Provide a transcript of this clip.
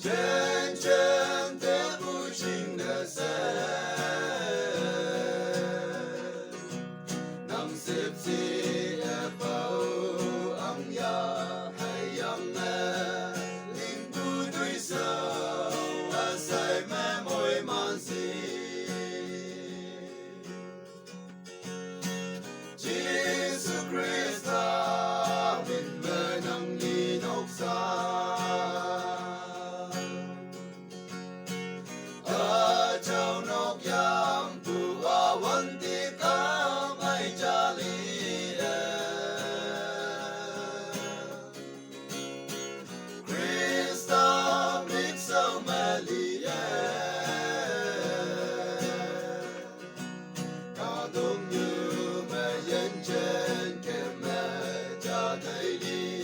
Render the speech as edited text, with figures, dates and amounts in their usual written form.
真正的无情的神，能攝持一步暗夜係陰嘅，連不對手一世咩每晚事。Jesus Christa min menang inoksa Achau nok yang tu awan ti kam ai jali Christa mix so mali Cả đông như mẹ yên trên kèm mẹ cha đầy đi